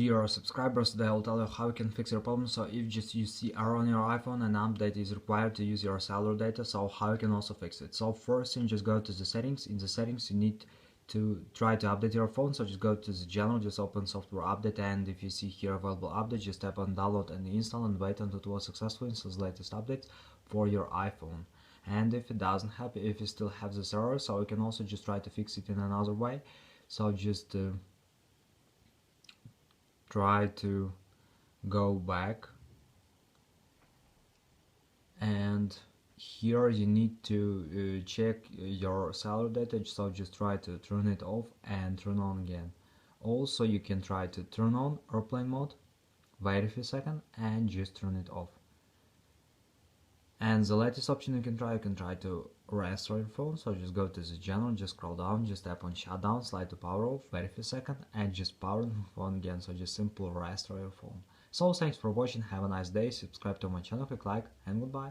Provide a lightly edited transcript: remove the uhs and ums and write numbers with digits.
Dear subscribers, today I'll tell you how you can fix your problem. So if just you see error on your iPhone and update is required to use your cellular data, so how you can also fix it. So first thing, just go to the settings. In the settings you need to try to update your phone, so just go to the general, just open software update, and if you see here available update, just tap on download and install and wait until it was successful installs the latest updates for your iPhone. And if it doesn't happen, if you still have this error, so you can also just try to fix it in another way. So just try to go back, and here you need to check your cellular data, so just try to turn it off and turn on again. Also you can try to turn on airplane mode, wait a few seconds and just turn it off. And the latest option you can try to restore your phone, so just go to the general, just scroll down, just tap on shutdown, slide to power off, wait a few seconds and just power the phone again, so just simply restore your phone. So thanks for watching, have a nice day, subscribe to my channel, click like, and goodbye.